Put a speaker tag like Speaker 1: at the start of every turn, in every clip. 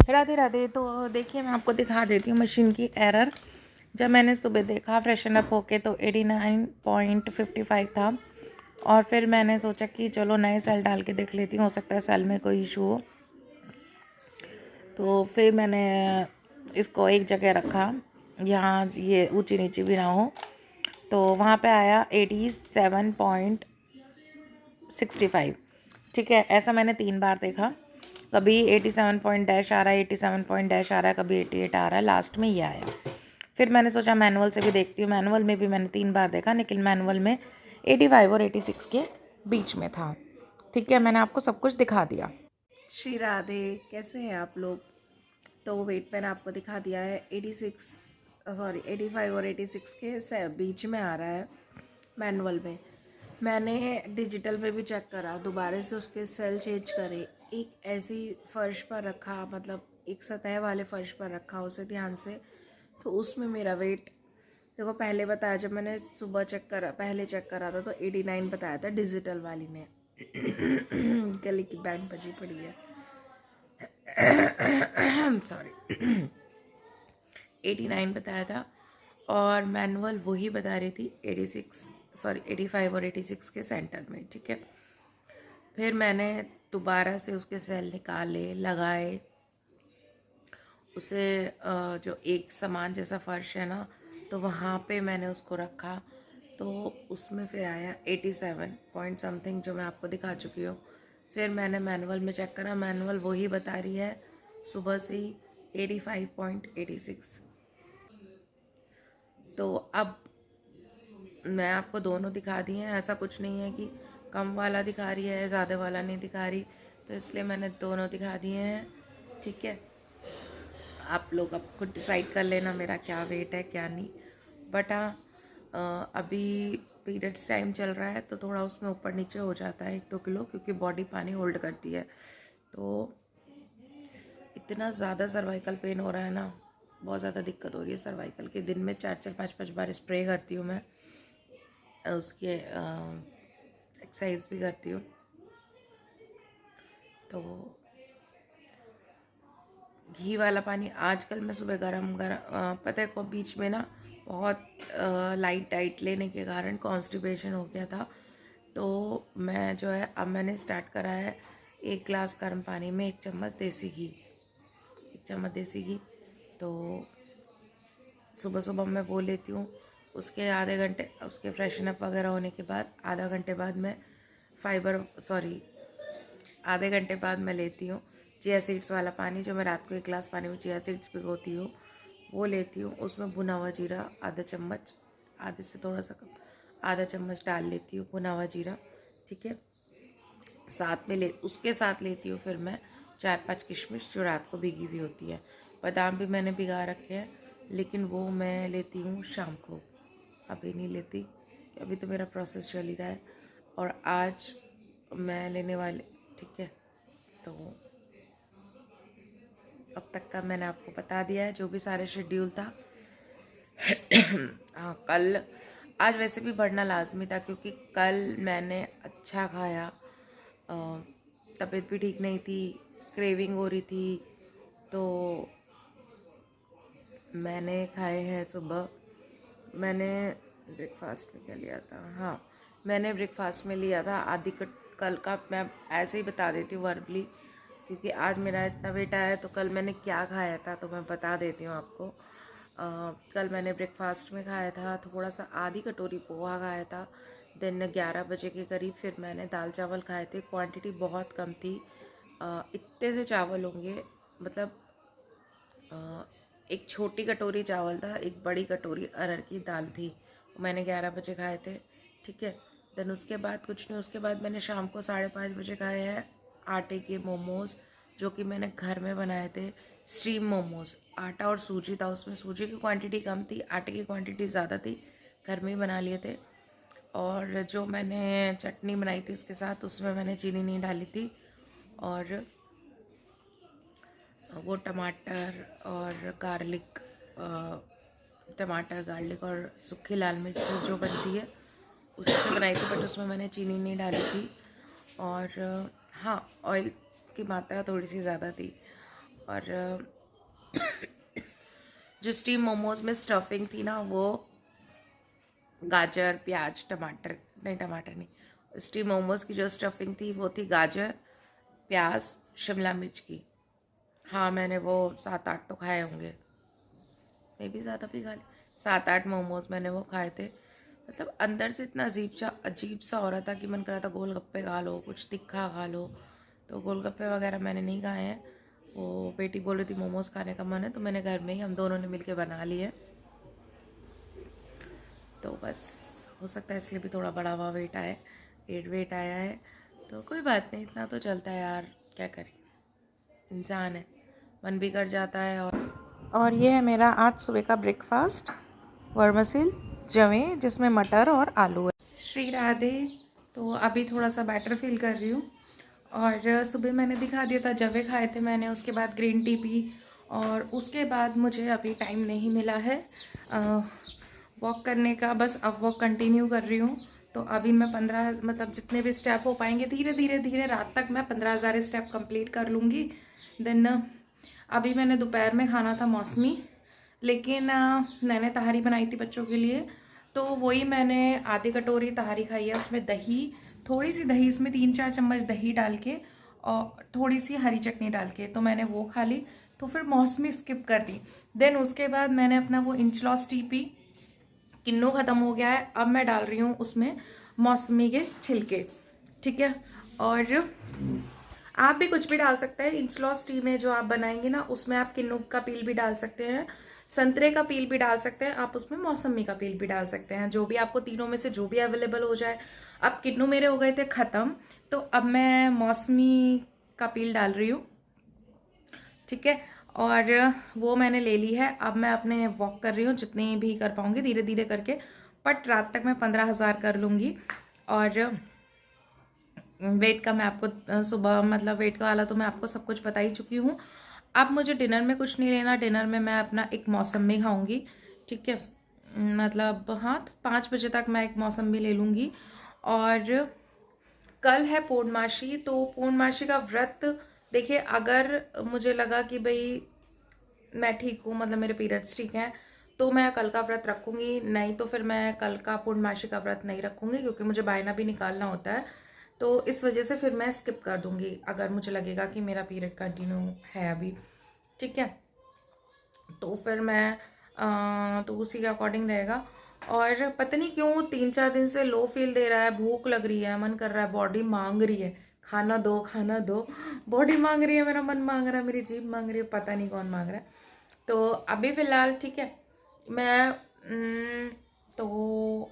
Speaker 1: राधे राधे। तो देखिए मैं आपको दिखा देती हूँ मशीन की एरर। जब मैंने सुबह देखा फ्रेशन अप होके तो 89.55 था और फिर मैंने सोचा कि चलो नए सेल डाल के देख लेती हूँ, हो सकता है सेल में कोई इशू हो। तो फिर मैंने इसको एक जगह रखा, यहाँ ये ऊंची नीची भी ना हो। तो वहाँ पे आया 87.65। ठीक है, ऐसा मैंने 3 बार देखा। कभी 87 पॉइंट डैश आ रहा है, 87 पॉइंट डैश आ रहा है, कभी 88 आ रहा है, लास्ट में ये आया। फिर मैंने सोचा मैनुअल से भी देखती हूँ। मैनुअल में भी मैंने 3 बार देखा, लेकिन मैनुअल में 85 और 86 के बीच में था। ठीक है, मैंने आपको सब कुछ दिखा दिया।
Speaker 2: श्री राधे, कैसे हैं आप लोग। तो वेट मैंने आपको दिखा दिया है 85 और 86 के बीच में आ रहा है मैनुअल में। मैंने डिजिटल में भी चेक करा, दोबारा से उसके सेल चेंज करे, एक ऐसी फर्श पर रखा, मतलब एक सतह वाले फर्श पर रखा उसे ध्यान से, तो उसमें मेरा वेट देखो पहले बताया, जब मैंने सुबह पहले चेक करा था तो 89 बताया था डिजिटल वाली ने। गले की बैंड बजी पड़ी है, सॉरी। 89 बताया था और मैनुअल वही बता रही थी 85 और 86 के सेंटर में। ठीक है, फिर मैंने दोबारा से उसके सेल निकाले, लगाए, उसे जो एक समान जैसा फर्श है ना, तो वहाँ पे मैंने उसको रखा, तो उसमें फिर आया 87 पॉइंट समथिंग, जो मैं आपको दिखा चुकी हूँ। फिर मैंने मैनुअल में चेक करा, मैनुअल वही बता रही है सुबह से ही 85.86। तो अब मैं आपको दोनों दिखा दी हैं, ऐसा कुछ नहीं है कि कम वाला दिखा रही है ज़्यादा वाला नहीं दिखा रही, तो इसलिए मैंने दोनों दिखा दिए हैं। ठीक है, आप लोग अब खुद डिसाइड कर लेना मेरा क्या वेट है क्या नहीं। बट हाँ, अभी पीरियड्स टाइम चल रहा है तो थोड़ा उसमें ऊपर नीचे हो जाता है 1-2 किलो, क्योंकि बॉडी पानी होल्ड करती है। तो इतना ज़्यादा सर्वाइकल पेन हो रहा है ना, बहुत ज़्यादा दिक्कत हो रही है सर्वाइकल की। दिन में 4-4 5-5 बार स्प्रे करती हूँ मैं, उसकी एक्सरसाइज भी करती हूँ। तो घी वाला पानी आजकल मैं सुबह गरम पता है को बीच में ना बहुत लाइट डाइट लेने के कारण कॉन्स्टिपेशन हो गया था। तो मैं जो है अब मैंने स्टार्ट करा है 1 गिलास गर्म पानी में 1 चम्मच देसी घी, 1 चम्मच देसी घी। तो सुबह सुबह मैं वो लेती हूँ। उसके आधे घंटे, उसके फ्रेशन अप वगैरह होने के बाद आधे घंटे बाद मैं आधे घंटे बाद मैं लेती हूँ चिया सीड्स वाला पानी, जो मैं रात को 1 गिलास पानी में चिया सीड्स भिगोती हूँ वो लेती हूँ। उसमें भुना हुआ जीरा आधा चम्मच, आधे से थोड़ा सा कम, आधा चम्मच डाल लेती हूँ भुना हुआ जीरा। ठीक है, उसके साथ लेती हूँ फिर मैं 4-5 किशमिश जो रात को भिगी हुई होती है। बादाम भी मैंने भिगा रखे हैं, लेकिन वो मैं लेती हूँ शाम को, अभी नहीं लेती, अभी तो मेरा प्रोसेस चल ही रहा है। और आज मैं लेने वाली, ठीक है, तो अब तक का मैंने आपको बता दिया है जो भी सारे शेड्यूल था। हाँ, आज वैसे भी बढ़ना लाजमी था, क्योंकि कल मैंने अच्छा खाया, तबीयत भी ठीक नहीं थी, क्रेविंग हो रही थी, तो मैंने खाए हैं सुबह। मैंने ब्रेकफास्ट में क्या लिया था, हाँ मैंने ब्रेकफास्ट में लिया था कल का मैं ऐसे ही बता देती हूँ वर्बली, क्योंकि आज मेरा इतना वेट आया है। तो कल मैंने क्या खाया था तो मैं बता देती हूँ आपको। कल मैंने ब्रेकफास्ट में खाया था थोड़ा सा, आधी कटोरी पोहा खाया था। दिन 11 बजे के करीब फिर मैंने दाल चावल खाए थे, क्वांटिटी बहुत कम थी। इतने से चावल होंगे, मतलब एक छोटी कटोरी चावल था, एक बड़ी कटोरी अरहर की दाल थी, मैंने 11 बजे खाए थे। ठीक है, देन उसके बाद कुछ नहीं, उसके बाद मैंने शाम को 5:30 बजे खाए हैं आटे के मोमोज़, जो कि मैंने घर में बनाए थे, स्टीम मोमोज़। आटा और सूजी था, उसमें सूजी की क्वांटिटी कम थी, आटे की क्वांटिटी ज़्यादा थी, घर में ही बना लिए थे। और जो मैंने चटनी बनाई थी उसके साथ, उसमें मैंने चीनी नहीं डाली थी, और वो टमाटर और गार्लिक, टमाटर गार्लिक और सूखी लाल मिर्च जो बनती है उससे बनाई थी, बट उसमें मैंने चीनी नहीं डाली थी। और हाँ, ऑयल की मात्रा थोड़ी सी ज़्यादा थी। और जो स्टीम मोमोज में स्टफिंग थी ना, वो गाजर, प्याज, टमाटर नहीं, स्टीम मोमोज की जो स्टफिंग थी वो थी गाजर, प्याज, शिमला मिर्च की। हाँ, मैंने वो 7-8 तो खाए होंगे, मे भी ज़्यादा भी खा ली। 7-8 मोमोज मैंने वो खाए थे। मतलब अंदर से इतना अजीब सा हो रहा था कि मन कर रहा था गोलगप्पे खा लो, कुछ तीखा खा लो। तो गोलगप्पे वगैरह मैंने नहीं खाए हैं। वो बेटी बोल रही थी मोमोज खाने का मन है, तो मैंने घर में ही हम दोनों ने मिलके बना लिए। तो बस हो सकता है इसलिए भी थोड़ा बड़ा हुआ वेट आया है। तो कोई बात नहीं, इतना तो चलता है यार, क्या करें, इंसान है, मन भी कर जाता है। और ये है मेरा आज सुबह का ब्रेकफास्ट, वर्मसिल जवे जिसमें मटर और आलू है। श्री राधे। तो अभी थोड़ा सा बेटर फील कर रही हूँ। और सुबह मैंने दिखा दिया था, जवे खाए थे मैंने, उसके बाद ग्रीन टी पी, और उसके बाद मुझे अभी टाइम नहीं मिला है वॉक करने का। बस अब वॉक कंटिन्यू कर रही हूँ। तो अभी मैं 15 मतलब जितने भी स्टेप हो पाएंगे, धीरे धीरे रात तक मैं 15,000 स्टेप कंप्लीट कर लूँगी। देन अभी मैंने दोपहर में खाना था मौसमी, लेकिन मैंने तहारी बनाई थी बच्चों के लिए, तो वही मैंने आधी कटोरी तहारी खाई है। उसमें दही, थोड़ी सी दही, उसमें 3-4 चम्मच दही डाल के और थोड़ी सी हरी चटनी डाल के, तो मैंने वो खा ली। तो फिर मौसमी स्किप कर दी। देन उसके बाद मैंने अपना वो इंचलॉस टी पी, किन्नू ख़त्म हो गया है। अब मैं डाल रही हूँ उसमें मौसमी के छिलके, ठीक है। और आप भी कुछ भी डाल सकते हैं। इंचलॉस टी में जो आप बनाएंगे ना, उसमें आप किन्नू का पील भी डाल सकते हैं, संतरे का पील भी डाल सकते हैं, आप उसमें मौसमी का पील भी डाल सकते हैं, जो भी आपको तीनों में से जो भी अवेलेबल हो जाए। अब किन्नू मेरे हो गए थे ख़त्म, तो अब मैं मौसमी का पील डाल रही हूँ, ठीक है। और वो मैंने ले ली है। अब मैं अपने वॉक कर रही हूँ, जितनी भी कर पाऊँगी धीरे धीरे करके, बट रात तक मैं 15,000 कर लूँगी। और वेट का मैं आपको सुबह मतलब वेट का वाला तो मैं आपको सब कुछ बता ही चुकी हूँ। अब मुझे डिनर में कुछ नहीं लेना। डिनर में मैं अपना एक मौसमी खाऊंगी, ठीक है। मतलब हाँ, 5 बजे तक मैं एक मौसमी ले लूँगी। और कल है पूर्णमासी, तो पूर्णमासी का व्रत देखिए, अगर मुझे लगा कि भाई मैं ठीक हूँ, मतलब मेरे पीरियड्स ठीक हैं, तो मैं कल का व्रत रखूँगी, नहीं तो फिर मैं कल का पूर्णमासी का व्रत नहीं रखूँगी, क्योंकि मुझे बायना भी निकालना होता है। तो इस वजह से फिर मैं स्किप कर दूँगी, अगर मुझे लगेगा कि मेरा पीरियड कंटिन्यू है अभी, ठीक है। तो फिर मैं तो उसी के अकॉर्डिंग रहेगा। और पता नहीं क्यों 3-4 दिन से लो फील दे रहा है, भूख लग रही है, मन कर रहा है, बॉडी मांग रही है खाना दो खाना दो। बॉडी मांग रही है, मेरा मन मांग रहा है, मेरी जीभ मांग रही है, पता नहीं कौन मांग रहा है। तो अभी फ़िलहाल ठीक है, मैं तो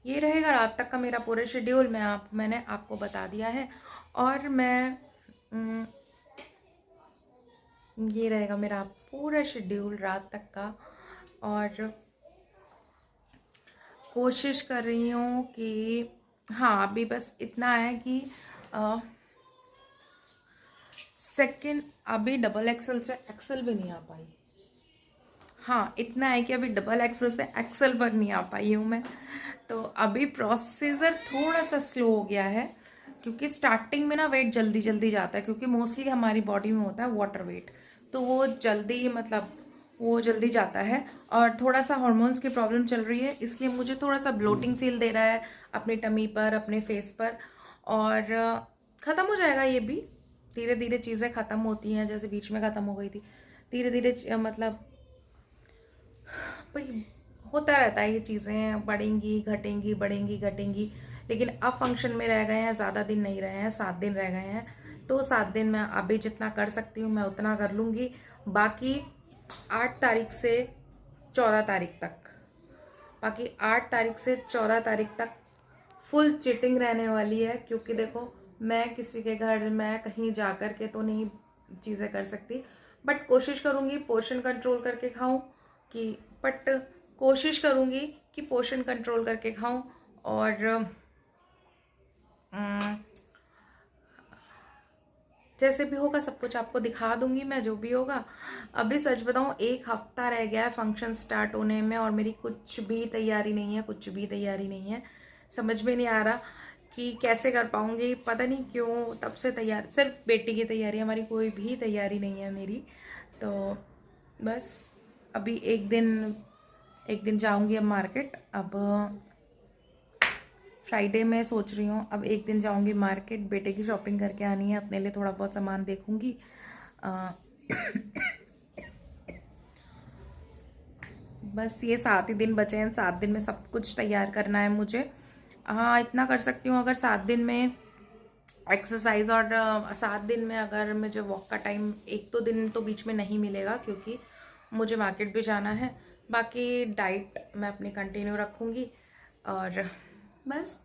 Speaker 2: ये रहेगा रात तक का मेरा पूरा शेड्यूल, मैंने आपको बता दिया है। और मैं ये रहेगा मेरा पूरा शेड्यूल रात तक का। और कोशिश कर रही हूँ कि हाँ, अभी बस इतना है कि सेकंड अभी डबल एक्सल से एक्सल भी नहीं आ पाई। हाँ, इतना है कि अभी डबल एक्सल से एक्सल पर नहीं आ पाई हूँ मैं। तो अभी प्रोसीजर थोड़ा सा स्लो हो गया है, क्योंकि स्टार्टिंग में ना वेट जल्दी जल्दी जाता है, क्योंकि मोस्टली हमारी बॉडी में होता है वाटर वेट, तो वो जल्दी मतलब वो जल्दी जाता है। और थोड़ा सा हार्मोन्स की प्रॉब्लम चल रही है, इसलिए मुझे थोड़ा सा ब्लोटिंग फील दे रहा है अपनी टमी पर, अपने फेस पर। और ख़त्म हो जाएगा ये भी, धीरे धीरे चीज़ें ख़त्म होती हैं, जैसे बीच में ख़त्म हो गई थी, धीरे धीरे मतलब भाई होता रहता है, ये चीज़ें बढ़ेंगी घटेंगी बढ़ेंगी घटेंगी। लेकिन अब फंक्शन में रह गए हैं, ज़्यादा दिन नहीं रहे हैं, 7 दिन रह गए हैं, तो 7 दिन मैं अभी जितना कर सकती हूँ मैं उतना कर लूँगी। बाकी 8 तारीख से 14 तारीख तक, बाकी 8 तारीख से 14 तारीख तक फुल चिटिंग रहने वाली है, क्योंकि देखो मैं किसी के घर मैं कहीं जा कर के तो नहीं चीज़ें कर सकती, बट कोशिश करूँगी पोर्शन कंट्रोल करके खाऊं, कि बट कोशिश करूँगी कि पोर्शन कंट्रोल करके खाऊं। और जैसे भी होगा सब कुछ आपको दिखा दूंगी मैं, जो भी होगा। अभी सच बताऊं, 1 हफ्ता रह गया है फंक्शन स्टार्ट होने में, और मेरी कुछ भी तैयारी नहीं है, कुछ भी तैयारी नहीं है। समझ में नहीं आ रहा कि कैसे कर पाऊंगी, पता नहीं क्यों तब से तैयार, सिर्फ बेटी की तैयारी, हमारी कोई भी तैयारी नहीं है मेरी। तो बस अभी एक दिन जाऊंगी अब मार्केट। अब फ्राइडे में सोच रही हूँ, अब एक दिन जाऊंगी मार्केट, बेटे की शॉपिंग करके आनी है, अपने लिए थोड़ा बहुत सामान देखूंगी। बस ये 7 ही दिन बचे हैं, 7 दिन में सब कुछ तैयार करना है मुझे। हाँ, इतना कर सकती हूँ, अगर 7 दिन में एक्सरसाइज और 7 दिन में अगर मुझे वॉक का टाइम 1-2 दिन तो बीच में नहीं मिलेगा, क्योंकि मुझे मार्केट भी जाना है। बाकी डाइट मैं अपनी कंटिन्यू रखूँगी। और बस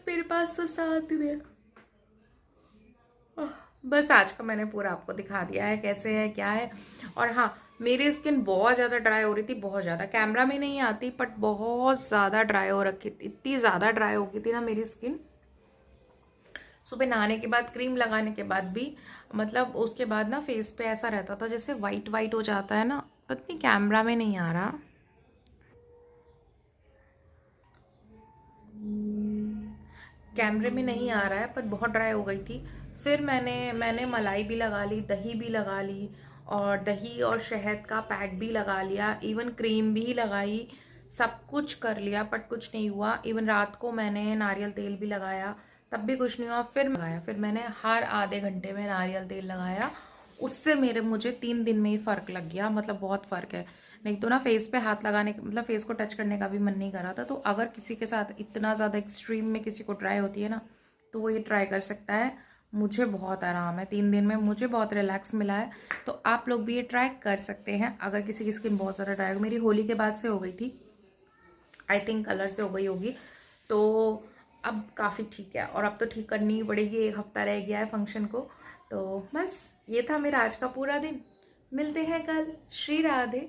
Speaker 2: मेरे पास तो 7 दिन है। बस आज का मैंने पूरा आपको दिखा दिया है कैसे है क्या है। और हाँ, मेरी स्किन बहुत ज़्यादा ड्राई हो रही थी, बहुत ज़्यादा, कैमरा में नहीं आती बट बहुत ज़्यादा ड्राई हो रखी थी, इतनी ज़्यादा ड्राई हो गई थी ना मेरी स्किन। सुबह नहाने के बाद, क्रीम लगाने के बाद भी, मतलब उसके बाद ना फेस पे ऐसा रहता था जैसे वाइट वाइट हो जाता है ना, पता नहीं कैमरा में नहीं आ रहा। कैमरे में नहीं आ रहा है पर बहुत ड्राई हो गई थी। फिर मैंने मलाई भी लगा ली, दही भी लगा ली, और दही और शहद का पैक भी लगा लिया, इवन क्रीम भी लगाई, सब कुछ कर लिया बट कुछ नहीं हुआ। इवन रात को मैंने नारियल तेल भी लगाया, तब भी कुछ नहीं हुआ। फिर मैंने हर आधे घंटे में नारियल तेल लगाया, उससे मुझे 3 दिन में ही फ़र्क लग गया, मतलब बहुत फ़र्क है। नहीं तो ना फेस पे हाथ लगाने, मतलब फेस को टच करने का भी मन नहीं कर रहा था। तो अगर किसी के साथ इतना ज़्यादा एक्सट्रीम में किसी को ट्राई होती है ना, तो वो ये ट्राई कर सकता है। मुझे बहुत आराम है, 3 दिन में मुझे बहुत रिलैक्स मिला है। तो आप लोग भी ये ट्राई कर सकते हैं अगर किसी की स्किन बहुत ज़्यादा ड्राई हो। मेरी होली के बाद से हो गई थी, आई थिंक कलर से हो गई होगी, तो अब काफ़ी ठीक है। और अब तो ठीक करनी ही पड़ेगी, 1 हफ्ता रह गया है फंक्शन को। तो बस ये था मेरा आज का पूरा दिन। मिलते हैं कल। श्री राधे।